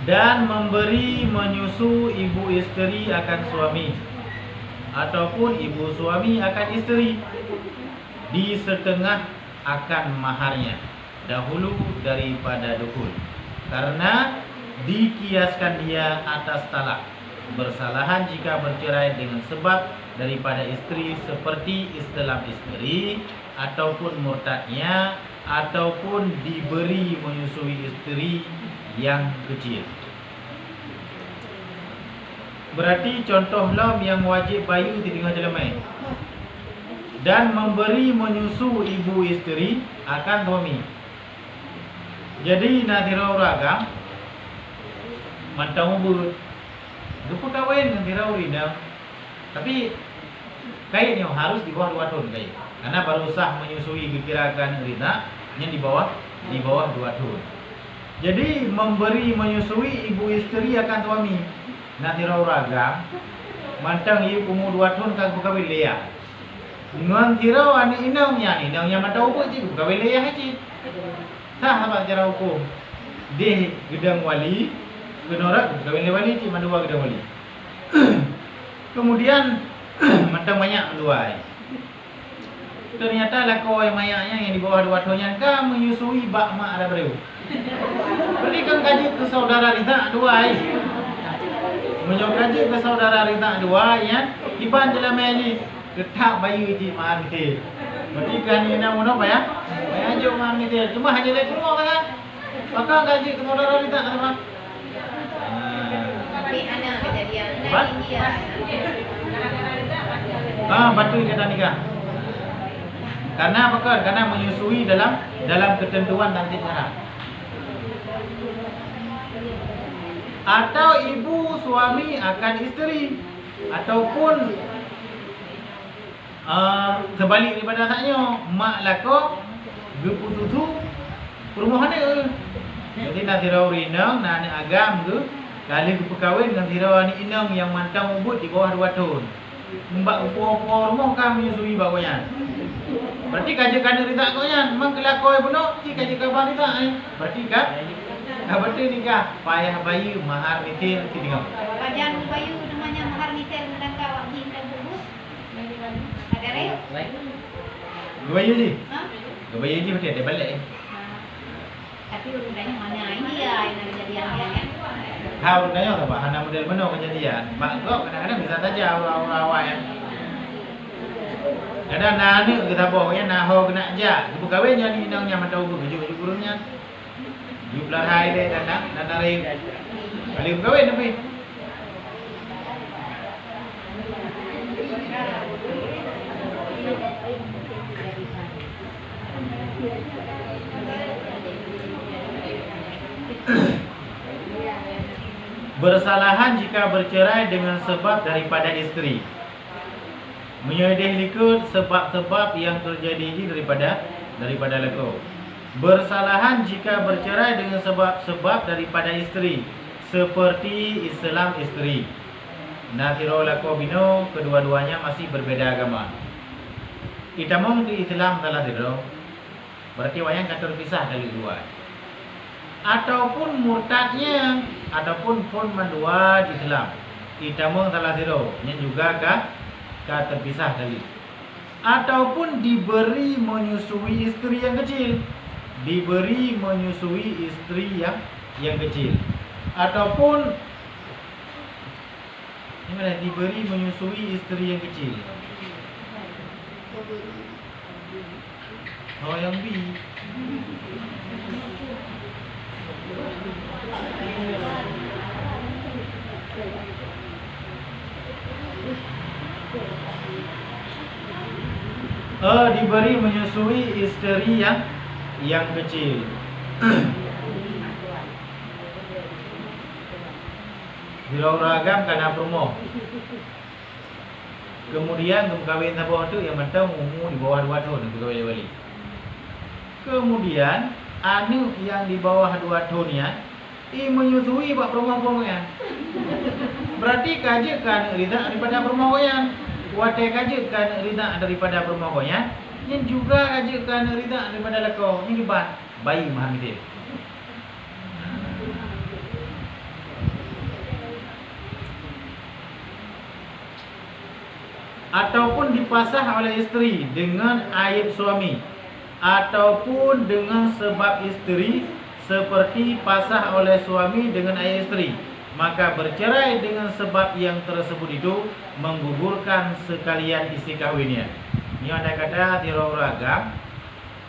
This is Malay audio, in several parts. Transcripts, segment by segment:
dan memberi menyusu ibu isteri akan suami ataupun ibu suami akan isteri di setengah akan maharnya dahulu daripada dukul, karena dikiaskan dia atas talak. Bersalahan jika bercerai dengan sebab daripada isteri seperti istilah isteri ataupun murtadnya ataupun diberi menyusui isteri yang kecil. Berarti contoh lam yang wajib bayu di tengah jelamai dan memberi menyusu ibu isteri akan suami. Jadi nadira uraga mantau ubud dupu kawin nadira urina, tapi kayaknya harus di bawah 2 tahun kayak, karena baru sah menyusui dikirakan urina yang di bawah 2 tahun. Jadi memberi menyusui ibu isteri akan suami nadira uraga mantang ibu umur 2 tahun kan buka wilayah ngan tirau ane inangnya mantau ubud ji buka wilayah haji sah apa cara hukum deh gedang wali genorak kawin wali cik mandua gedang wali. Kemudian mantang banyak menduai, ternyata lako yang mayaknya yang di bawah 2 tahunnya kan menyusui bak mak ada beriu. Berarti kan gaji ke saudara Rita duai, menyok gaji ke saudara Rita duai ya iban jelamai ni ketak bayu cik mahal kita. Berarti kan ini nak apa ya? Bayar je mahal kita. Cuma hanya lek rumah kan? Maka gaji ke saudara Rita kan mah. Tapi anak kejadian Apa? dari India. Batul kata nikah. Karena apa kan? Karena menyusui dalam ketentuan dan cara. Atau ibu suami akan isteri ataupun sebalik daripada anaknya mak lako gepututu perumahan dia. Jadi nak tirau rinang nak anak agam tu kali berkahwin dengan tirau anak inang yang mantang ubud di bawah 2 tahun. Mbak upo-upo rumah kan menyusui bagoyan. Berarti kaje kana rita koyan, memang kelakoi buno ci kaje kabar rita. Berarti kan berarti nikah payah bayi mahar mitil tinggal. Kajian bayu namanya mahar nitel melangkah wajib dan bubus. Ada reo? Dua ji. Hah? Dua ji berarti ada balik. Tapi urutnya mana ini ya yang kejadian dia kan? Hau nanya apa? Hana model mana kejadian? Mak kok kadang-kadang bisa saja awal-awal ya. Ada nani kita bawa nah ho kena aja. Ibu kawin jadi inangnya mantau baju gurunya. Jumlah hai deh dan nari. Kali ibu kawin tapi. Bersalahan jika bercerai dengan sebab daripada isteri. Menyedih likut sebab-sebab yang terjadi ini daripada leko. Bersalahan jika bercerai dengan sebab-sebab daripada isteri, seperti Islam isteri. Nathiro lako bino kedua-duanya masih berbeda agama. Itamong di Islam telah tidro. Berarti wayang kan terpisah dari dua. Ataupun murtadnya ataupun pun mandua di Islam. Itamong telah tidro. Yang juga kah terpisah tadi. Ataupun diberi menyusui istri yang kecil. Diberi menyusui istri yang kecil. Ataupun ini mana diberi menyusui istri yang kecil. Oh yang B. Diberi menyusui istri yang kecil. Diragam karena promo. Kemudian kawin tabah tu yang mentang umur di bawah 2 tahun untuk kawin balik. Kemudian anu yang di bawah 2 tahun ya, menyusui buat promo ya. Berarti kajikan rida daripada promo ya. Wate kajikan rida daripada promo ya. Yang juga kajikan rida daripada lako. Ini dibat bayi mahamidil. ataupun dipasah oleh isteri dengan aib suami, ataupun dengan sebab isteri seperti pasah oleh suami dengan aib isteri, maka bercerai dengan sebab yang tersebut itu menggugurkan sekalian isi kahwinnya. Ini ada kata tirau ragam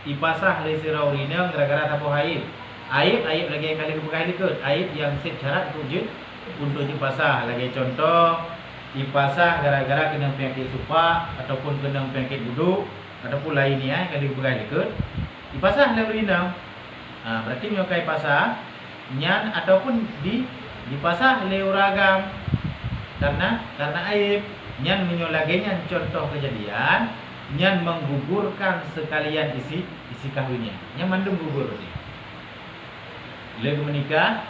ipasah li sirau rina gara-gara tabuh aib. Aib lagi yang kali kebuka ikut aib yang set syarat untuk dipasah. Lagi contoh dipasah gara-gara kena penyakit supak ataupun kena penyakit buduk ataupun lainnya kali kebuka ikut dipasah li rina. Berarti menyokai pasah nyan ataupun dipasah li ragam karena aib nyan menyolagenya contoh kejadian nyan menggugurkan sekalian isi kahwinnya. Nyan mandum gugur ni. Lalu menikah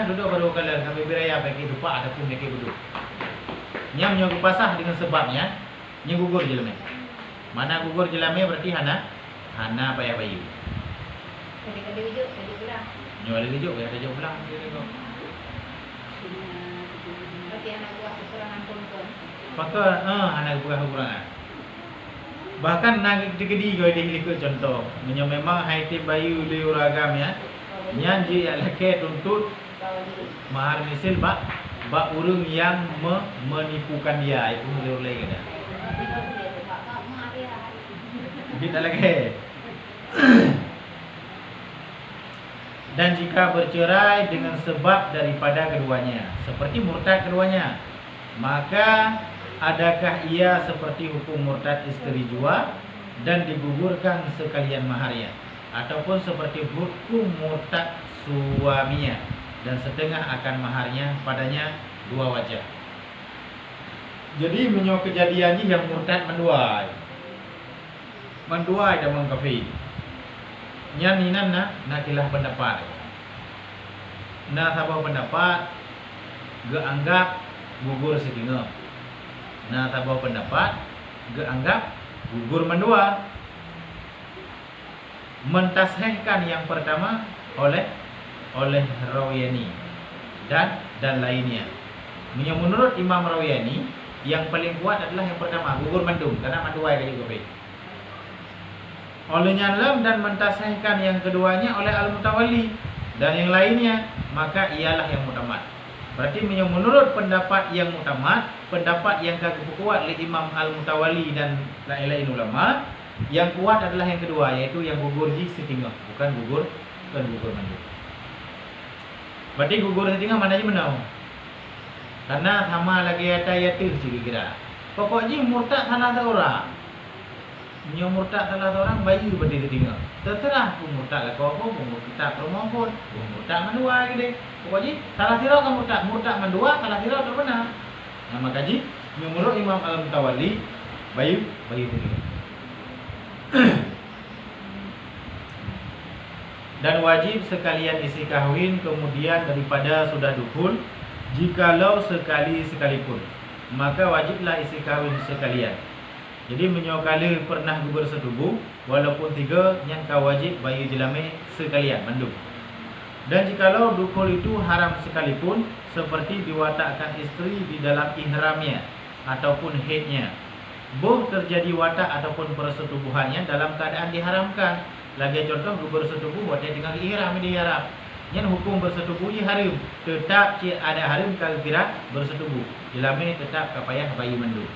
duduk baru kalian kami beraya pakai dupa ataupun pakai buduk. Nyan menyogu pasah dengan sebabnya nyan gugur jelame. Mana gugur jelame berarti hana payah bayu. Kali ujuk, kali kurang. Nyoali ujuk ya ada jauh pulang dia tu. Berarti anak buah kekurangan perempuan. Maka anak kurang-kurangan. Bahkan nak digedi goi dia ikut contoh. Menyo memang haiti bayu liu ragam ya. Nyan ji alake tuntut mahar misil bak urang yang menipukan dia itu liu lagi kada. Kita lagi. Dan jika bercerai dengan sebab daripada keduanya, seperti murtad keduanya, maka adakah ia seperti hukum murtad isteri jua dan digugurkan sekalian maharnya, ataupun seperti hukum murtad suaminya dan setengah akan maharnya padanya dua wajah. Jadi menyo kejadiannya yang murtad menduai dan mengkafir. Nyan ninan nak kilah pendapat. Nah sabah pendapat geanggap gugur setinga. Nah sabah pendapat geanggap gugur mendua. Mentasihkan yang pertama oleh Rawiyani dan lainnya. Menurut Imam Rawiyani yang paling kuat adalah yang pertama gugur mendung karena mandua kayu kopi. Oleh nyalam dan mentasihkan yang keduanya oleh Al-Mutawalli dan yang lainnya, maka ialah yang mutamad. Berarti menurut pendapat yang mutamad, pendapat yang kagak kuat oleh Imam Al-Mutawalli dan lain-lain ulama, yang kuat adalah yang kedua, yaitu yang gugur ji setingah, bukan gugur mandung. Berarti gugur setingah mana je menau? Karena sama lagi ayat-ayat itu kira. Pokoknya murtad salah seorang. Nyo murtad salah seorang bayu berarti setingah. Terserah pun murtad lah kau pun murtad promohon, murtad mandua gitu. Pokoknya salah sirau kan murtad mandua, salah sirau tak benar. Nah maka ji menurut Imam Al-Mutawalli bayu setingah. Dan wajib sekalian isi kahwin kemudian daripada sudah dukul, jikalau sekalipun, maka wajiblah isi kahwin sekalian. Jadi menyokali pernah gugur setubuh, walaupun 3 yang kau wajib bayi jelame sekalian mandum. Dan jikalau dukul itu haram sekalipun, seperti diwatakkan istri di dalam ihramnya ataupun haidnya, boh terjadi watak ataupun persetubuhannya dalam keadaan diharamkan. Lagi contoh gugur setubuh buat dia tinggal ihram di haram. Yang hukum bersetubuh ini haram, tetap ada haram kalau kira bersetubuh. Jelame tetap kapayah bayi mandum.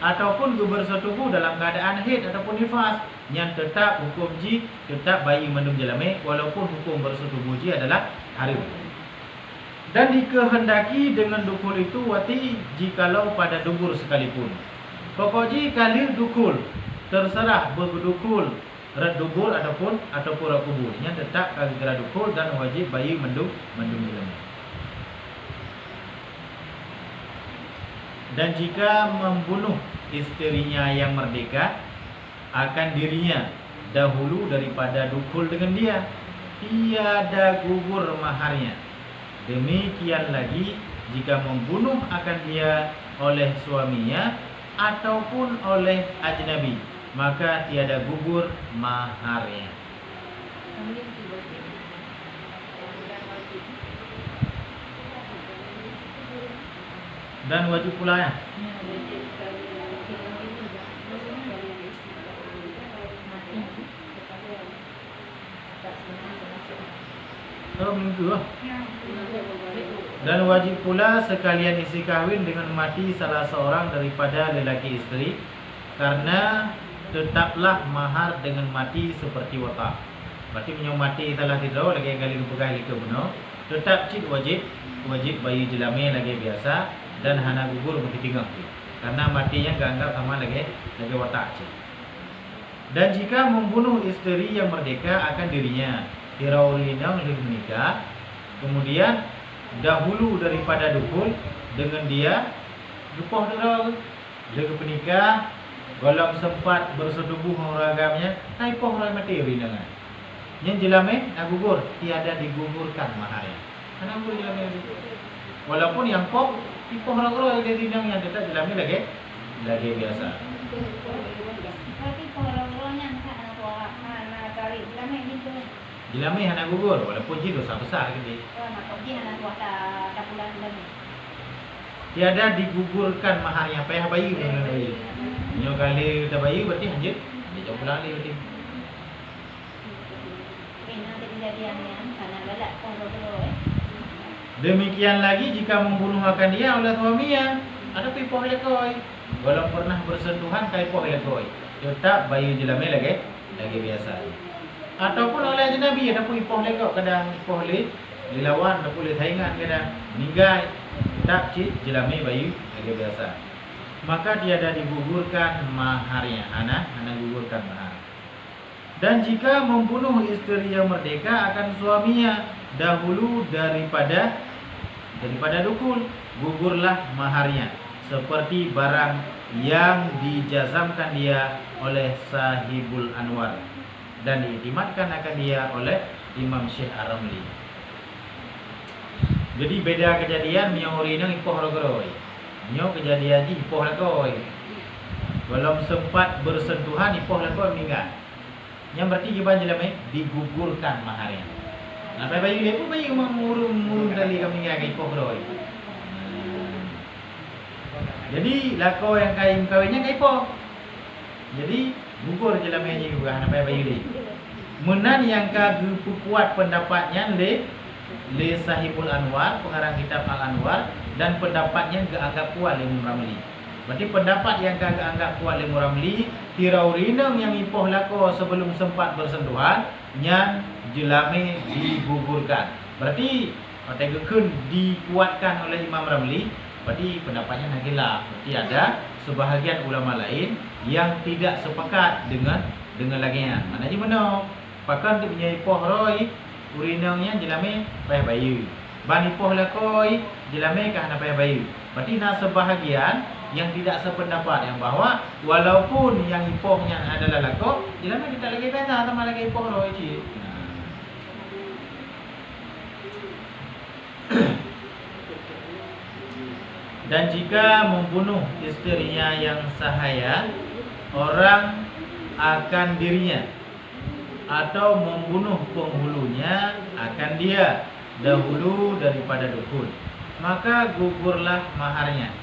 Ataupun gugur setubuh dalam keadaan haid ataupun nifas, yang tetap hukum ji tetap bayi mandum jelame walaupun hukum bersetubuh ji adalah haram. Dan dikehendaki dengan dukul itu wati jikalau pada dubur sekalipun. Pokoknya kali dukul terserah berdukul red dubur ataupun red kubur, yang tetap kali kira dukul dan wajib bayi mandum jelame. Dan jika membunuh istrinya yang merdeka akan dirinya dahulu daripada dukul dengan dia, tiada gugur maharnya. Demikian lagi jika membunuh akan dia oleh suaminya ataupun oleh ajnabi, maka tiada gugur maharnya. Dan wajib pula ya. Oh, minggu lah. Dan wajib pula sekalian isi kahwin dengan mati salah seorang daripada lelaki isteri, karena tetaplah mahar dengan mati seperti watak. Berarti punya mati salah tidur lagi kali lupakan ke benar. Tetap cik wajib bayi jelame lagi biasa dan hana gugur mesti tinggal. Karena matinya ganggap sama lagi watak cik. Dan jika membunuh isteri yang merdeka akan dirinya, Tiraurina oleh menikah, kemudian dahulu daripada dukul dengan dia lupa dulu dia penikah, golong sempat bersetubuh ragamnya, hai poh rai materi dengan yang jelame nak gugur tiada digugurkan maharnya. Karena gugur jelame walaupun yang poh poh rai dia tinang yang tetap jelame lagi biasa. Berarti poh-rohnya anak kali jelame itu. Jelame hana gugur walaupun ji dosa besar gede. Tiada digugurkan maharnya payah bayi dengan bayi. Nyo kali udah bayi berarti anjir dia jauh lali berarti. Demikian lagi jika membunuh akan dia oleh suaminya, ada pipoh lekoi. Walau pernah bersentuhan kai poh lekoi, tetap bayi jelame lagi biasa. Ataupun oleh Nabi ada pun ipoh lekok kadang ipoh le dilawan ada boleh taingan kadang ninggai tak cik jelame bayi lagi biasa. Maka tiada digugurkan maharnya, hana gugurkan mahar. Dan jika membunuh istri yang merdeka akan suaminya dahulu daripada dukul, gugurlah maharnya seperti barang yang dijazamkan dia oleh Sahibul Anwar dan diiktimatkan akan dia oleh Imam Syekh Ar-Ramli. Jadi beda kejadian miaurina ipoh rogoroi. Mio kejadian ji ipoh lakoi. Belum sempat bersentuhan ipoh lakoi meninggal. Yang berarti giban jelame digugurkan maharnya. Nah, bayi dia pun bayi murung kali kami ngai ipoh roi. Jadi lako yang kawinnya kai ipoh. Jadi gugur jelame juga hana bayi dia. Menan yang kageu kuat pendapatnya le Sahibul Anwar, pengarang kitab Al-Anwar, dan pendapatnya keanggap kuat le Ramli. Berarti pendapat yang kagak anggap kuat le Ramli, Tiraurina yang ipoh lako sebelum sempat bersentuhan, nyan jelame digugurkan. Berarti pategekun dikuatkan oleh Imam Ramli, berarti pendapatnya nagilah. Berarti ada sebahagian ulama lain yang tidak sepakat dengan laginya. Mana je benar? Pakan tu punya ipoh roi, urinangnya jelame payah bayu. Ban ipoh lakoi jelame kah na payah bayu. Berarti na sebahagian yang tidak sependapat yang bahawa walaupun yang ipohnya adalah lako, jelame kita lagi beza sama lagi ipoh roi cik. Dan jika membunuh istrinya yang sahaya, orang akan dirinya, atau membunuh penghulunya akan dia dahulu daripada dukul, maka gugurlah maharnya.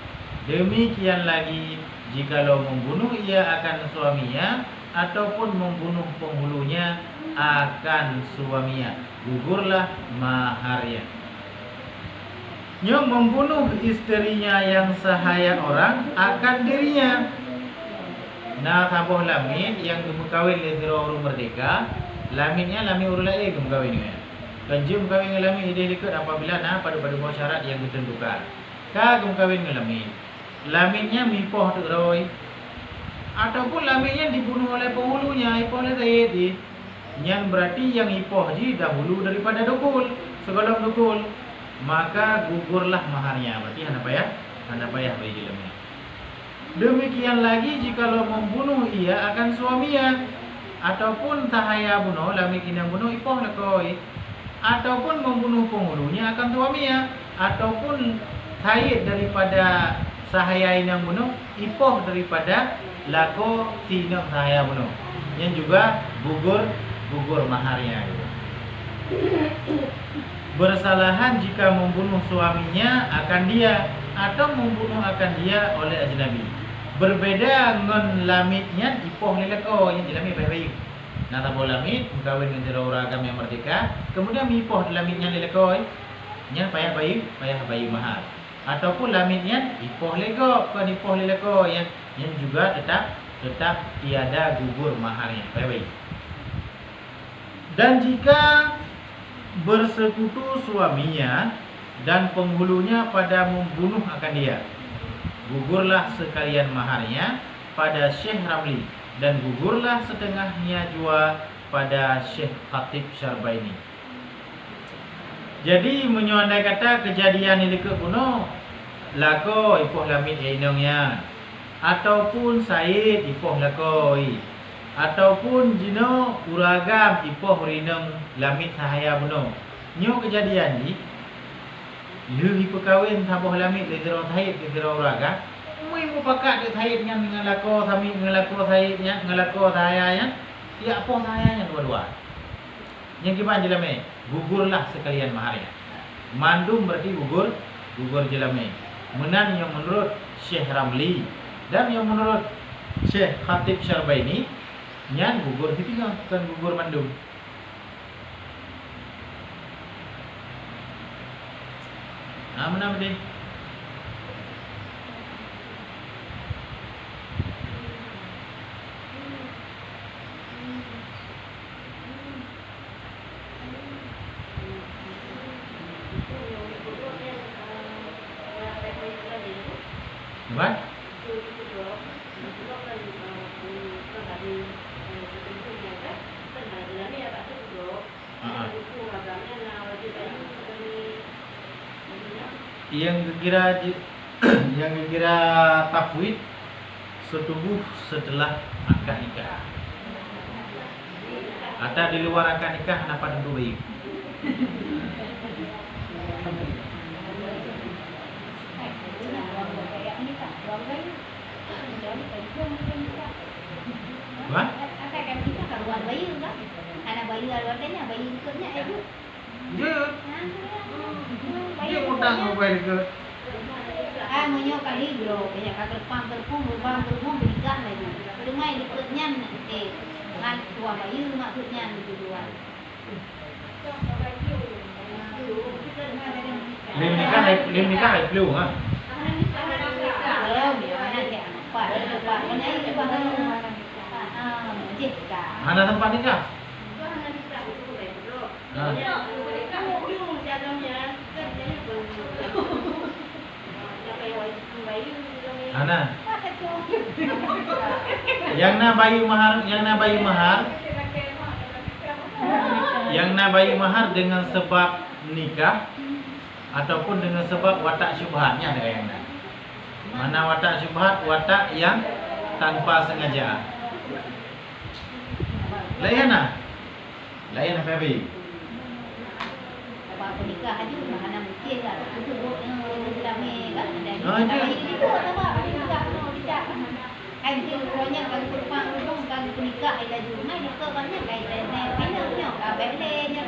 Demikian lagi jikalau membunuh ia akan suaminya ataupun membunuh penghulunya akan suaminya, gugurlah maharnya. Yang membunuh istrinya yang sahaya orang akan dirinya. Nah, kaboh lamin yang gemukawin le orang merdeka, laminnya lamin urulai gemukawin ya. Kanjum kawin ngalamin ide likut apabila nah pada syarat yang ditentukan. Ka gemukawin ngalamin. Laminnya mipoh tu roi. Ataupun laminnya dibunuh oleh penghulunya, ipoh le tayedi. Yang berarti yang ipoh ji dahulu daripada dukul, sebelum dukul, maka gugurlah maharnya. Berarti hana payah bagi lemnya. Demikian lagi jikalau membunuh ia akan suaminya, ataupun tahaya bunuh lami kinang bunuh ipoh lekoi, ataupun membunuh penghulunya akan suaminya, ataupun taid daripada sahaya inang bunuh ipoh daripada lako sinang sahaya bunuh, yang juga gugur maharnya. Bersalahan jika membunuh suaminya akan dia atau membunuh akan dia oleh ajnabi. Berbeda dengan lamitnya ipoh lelako yang dilami baik-baik. Nah, tabu lamit berkahwin dengan orang agama yang merdeka, kemudian mipoh lamitnya lelako yang payah bayi mahar. Ataupun lamitnya ipoh lego, bukan ipoh lelako yang juga tetap tiada gugur maharnya. Baik-baik. Dan jika bersekutu suaminya dan penghulunya pada membunuh akan dia, gugurlah sekalian maharnya pada Syekh Ramli dan gugurlah setengahnya jua pada Syekh Khatib Syarbaini. Jadi menyuandai kata kejadian ini ke kuno lako ipoh lamit inongnya, ataupun Said ipoh lakoi, ataupun jino uragam ipoh rinong lamit sahaya buno. Nyo kejadian ni leuhi perkawin taboh lamit lidero Said lidero uraga. Mui mupakat de Said dengan lako sami dengan lako Saidnya dengan lako sahayanya. Ya apoh sahayanya dua-dua. Yang gimana jelame? Gugurlah sekalian maharnya. Mandum berarti gugur jelame. Menan yang menurut Syekh Ramli dan yang menurut Syekh Khatib Syarbaini nyan gugur ketiga, bukan gugur mandum. Mana benda? What? Yang kira tafwid setubuh setelah akad nikah. Atau di luar akad nikah kenapa tentu baik. What? Akan kita karuan bayi enggak? Anak bayi luarnya bayi ikutnya ibu. Dia. Dia utang mobile ke. Menyo kali bro, banyak terpung berikan lagi. Rumah ikutnya nanti dengan tua bayi maksudnya itu dua. Lim nikah ai pelu ha. Mana tempat nikah? Ana. Yang na bayi mahar dengan sebab nikah ataupun dengan sebab watak syubhatnya ada yang na. Mana watak syubhat? Watak yang tanpa sengaja. Lain apa bayi? Apa nikah aja mana mungkin lah itu rame kan ada. Ai mesti pokoknya kalau kurang kan nikah ada juga ni ke banyak kayak finalnya kabelnya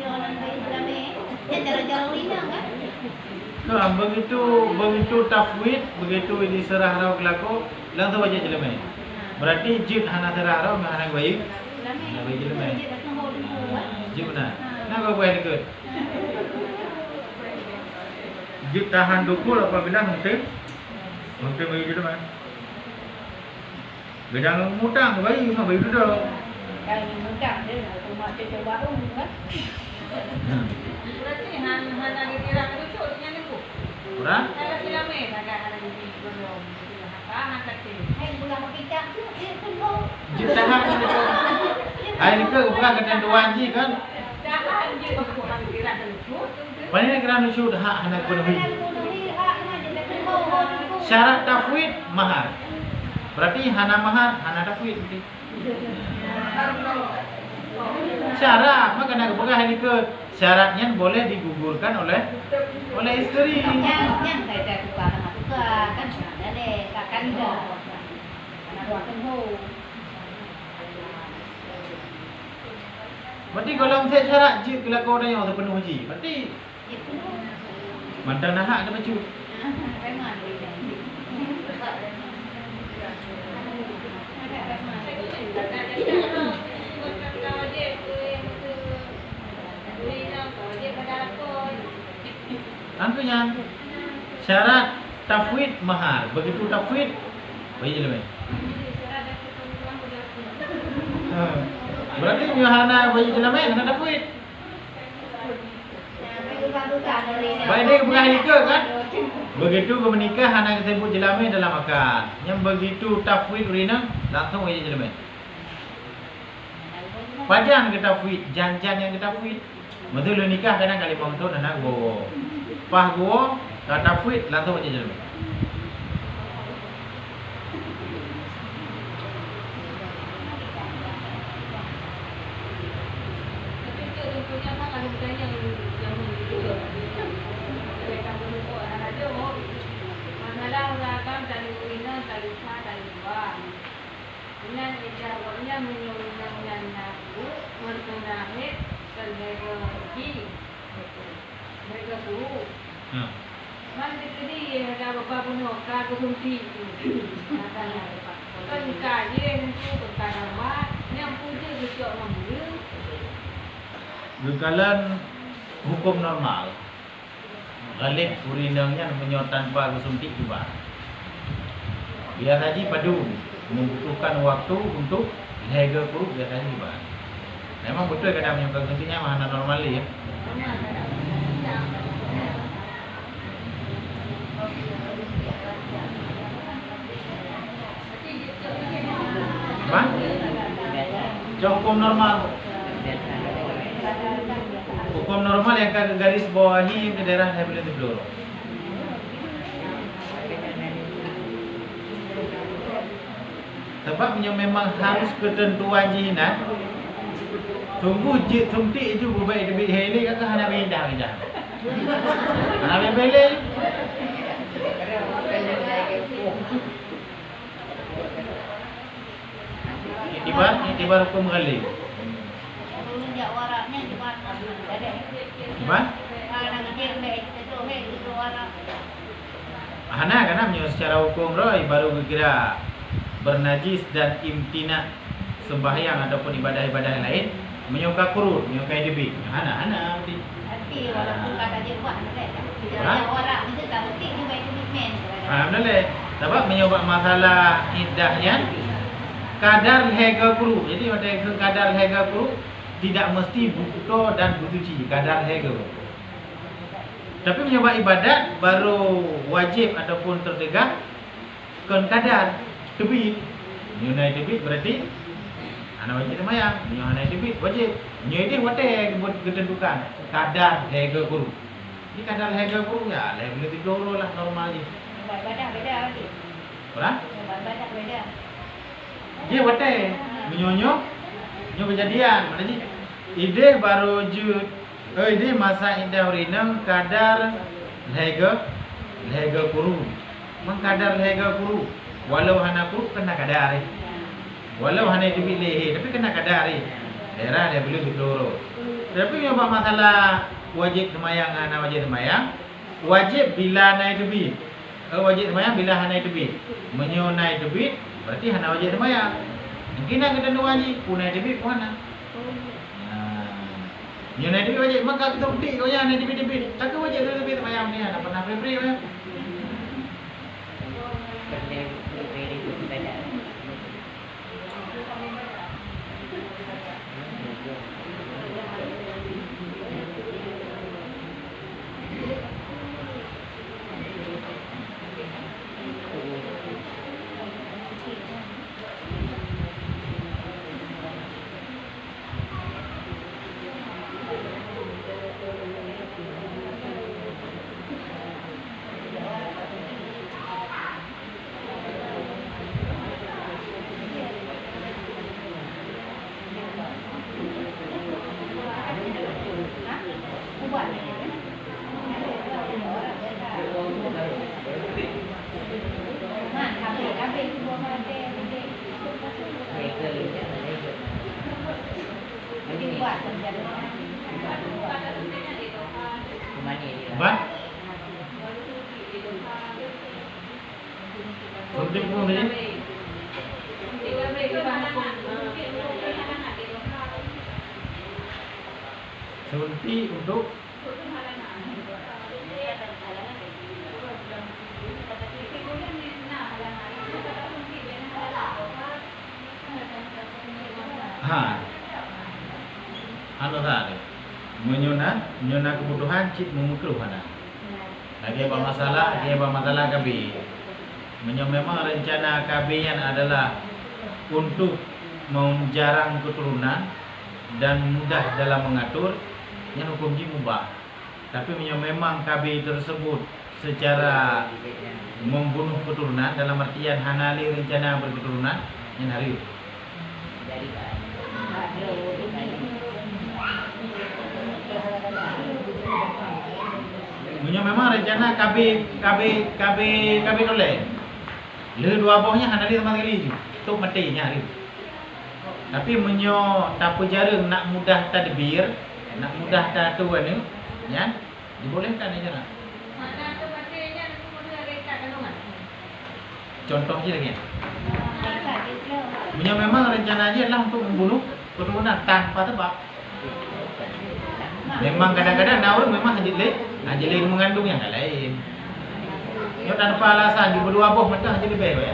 orang bayi rame. Ya cara-cara ini kan. Nah, begitu tafwid, begitu diserah rau kelako, langsung aja jelema. Berarti jid hana serah rau mah hana bayi. Nah, bayi jelema. Jid benar. Nah, kau boleh ikut. Jid tahan dukul apabila mungkin bayi jelema. Bedang mutang bayi mah bayi duduk. Kalau mutang dia rumah coba kan. Berarti hana dikira lucu nya ni bu. Kurang? Ada filame ada di belum. Hana kecil. Hai bulan picak dia tunggu. Jid tahan duduk. Ai ni ke bukan ketentuan ji kan? Tahan je aku hana kira lucu. Pani kira lucu hak hana penuhi. Syarat tafwid mahar. Berarti hana mahar, hana tafwid. Syarat, maka nak berkah ini ke syaratnya boleh digugurkan oleh istri. Yang saya tukar kan ada deh kakak dia. Anak dua kenhu. Berarti kalau saya syarat je kelakon yang terpenuh ji. Berarti mantan hak ada baju. Reman dia. Ada reman. Tentunya syarat tafwid mahar. Begitu tafwid, bagi jelema. Berarti Yohana bagi jelema kena tafwid. Baik dia pernah nikah kan? Begitu ke menikah anak tersebut jelema dalam akad. Yang begitu tafwid urina langsung bagi jelema. Pajan ke tafwid, janjan yang ke tafwid. Betul lu nikah kadang kali mau untuk anak go. Pah go, tak tafwid langsung bagi jelema. Mandi tadi ada beberapa penukar berhenti. Kan kaji itu perkara yang punya besok mampu. Gekalan hukum normal. Galib urinangnya menyor tanpa kesuntik juga. Biar haji padu membutuhkan waktu untuk lega kuruk biar haji juga. Memang betul kadang menyebabkan kesuntiknya mana normal ya. Apa? Hukum normal. Hukum normal yang ke garis bawahi ke daerah rehabilitatif Blora. Sebab memang harus ketentuan jinak. Tunggu jit suntik itu berbaik debit hele kakak hana beda aja. Hana bela. Itibar hukum galib. Jak waraknya di mana ada. Gimana? Anak kecil itu warak. Hana karena menurut secara hukum roy baru kira bernajis dan imtina sembahyang ataupun ibadah-ibadah lain menyuka kurut, menyukai debit. Hana Tapi walaupun kata dia buat ada. Warak itu tak penting juga itu men. Alhamdulillah. Sebab menyebab masalah iddahnya kadar lega kuru. Jadi pada kadar lega kuru tidak mesti buto dan bersuci kadar lega. Tapi menyebab ibadat baru wajib ataupun tertegak kon kadar debit. Nyunai debit berarti anak wajib semayang. Nyunai debit wajib. Nyunai dia wate ketentukan kadar lega kuru. Ini kadar lega kuru ya, lebih dulu lah normal je. Ibadah beda lagi. Berapa? Ibadah beda. Dia wate menyonyo nyo kejadian mana ji ide baru jud ide masa indah urinam kadar lega kuru mengkadar lega kuru walau hana kuru kena kadar walau hana dipilih tapi kena kadar daerah dia boleh dipeluru tapi nyoba masalah wajib semayang hana wajib semayang wajib bila naik debit wajib semayang bila hana debit menyo naik debit berarti hana wajib semayang. Mungkin nak kena wajib, punai debit mana? Yang naik debit wajib, maka kita bukti kau yang naik debit. Tak wajib debit semayang ni, nak pernah free ya. Ban? Suntik pun ni. Suntik lebih ke mana? Suntik untuk anu tadi menyona kebutuhan cip memukul mana lagi apa masalah KB memang rencana KB yang adalah untuk menjarang keturunan dan mudah dalam mengatur yang hukum ji mubah tapi memang KB tersebut secara membunuh keturunan dalam artian hanali rencana berketurunan yang hari memang rencana KB noleh. Le dua bohnya hanali sama kali tu matinya hari. Tapi tapu jarang nak mudah tadbir, nak mudah tatu ni, ya, dibolehkan aja nak. Mana tu matinya tu mudah rekat kandungan. Contoh je lagi. Memang rencana aja lah untuk membunuh keturunan tanpa sebab. Memang kadang-kadang orang memang hajile mengandung yang lain. Yo tanpa alasan juga berdua boh macam hajile baik ya.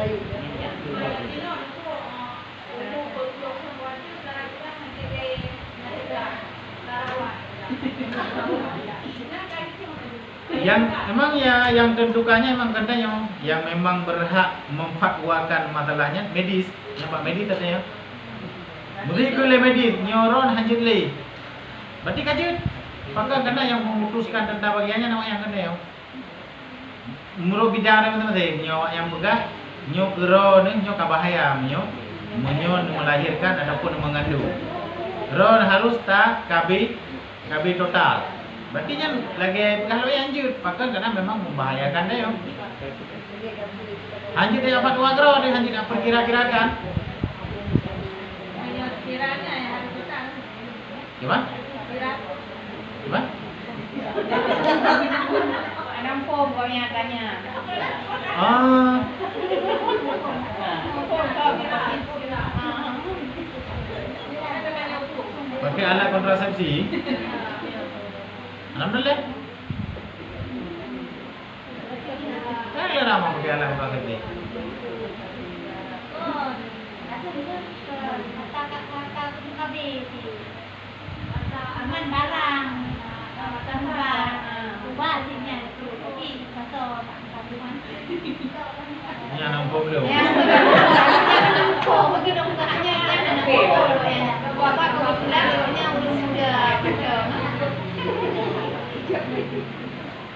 Yang memang ya yang tentukannya memang katanya yang memang berhak memfatwakan masalahnya medis, yang Pak medis katanya. Begitu le medis nyoron hajile. Berarti kajut. Maka kena yang memutuskan tentang bagiannya nama yang kena yang menurut bidang teman-teman nyawa yang begah nyo kero ni nyo kabahaya nyo melahirkan ataupun mengandung. Ron harus tak KB total. Berarti kan lagi kalau yang anjut, maka kena memang membahayakan dia. Anjut dia apa dua kero dia anjut apa kira-kirakan. Kiranya yang harus kita. Gimana? Gimana? Anam form kau yang tanya. Pakai alat kontrasepsi. Alhamdulillah. Saya lama pakai alat kontrasepsi. Aman barang, barang, ubah sini tu, tapi pasal tabungan. Ini anak pom dulu. Ya, pom begitu bukannya anak pom ya. Bapak kebetulan orangnya sudah.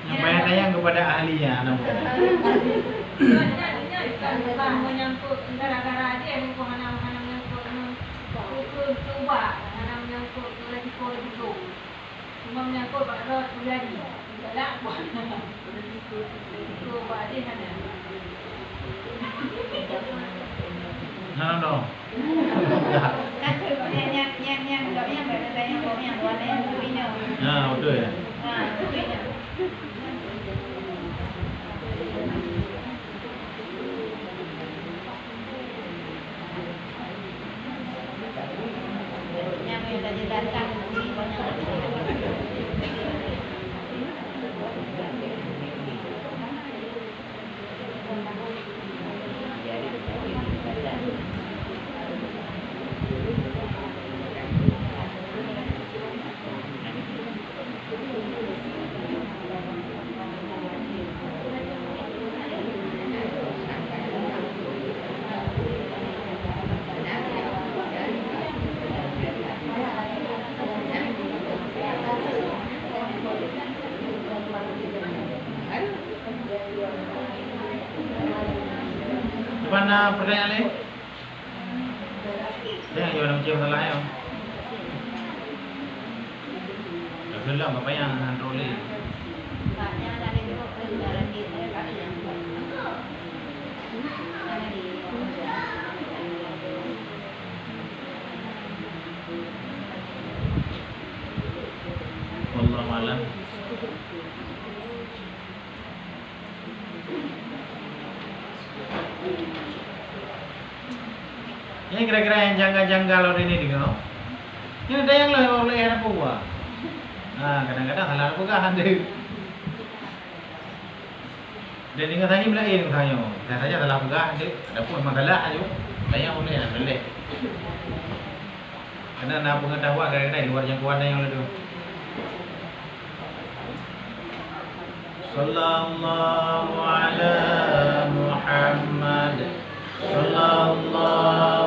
Yang banyak tanya kepada ahlinya anak pom. Bukan menyangkut gara-gara dia ni anak menyangkut ubah anak menyangkut lagi tu. Cuma menyangkut barat jadi. Tidak buat. Itu ubah dia kan. No. Kan yang berada yang buatnya ini. Nah, betul ya. Ini. Yang sudah dijelaskan di banyak. Mana pertanyaan ni? Dia yang jual macam salah ya. Dah gelap apa yang handroli. Banyak dari itu kendaraan kita kali yang Wallahu a'lam. Ini kira-kira yang janggal-janggal orang ini dengar. Ini ada yang lah boleh yang buat. Nah, kadang-kadang halal pegahan deh. Dan dengan tanya belain tanya. Saya saja telah pegahan deh. Ada pun masalah aja. Saya boleh nak boleh. Karena nak pengetahuan kadang-kadang di luar jangkauan yang lalu. Sallallahu ala Muhammad. Sallallahu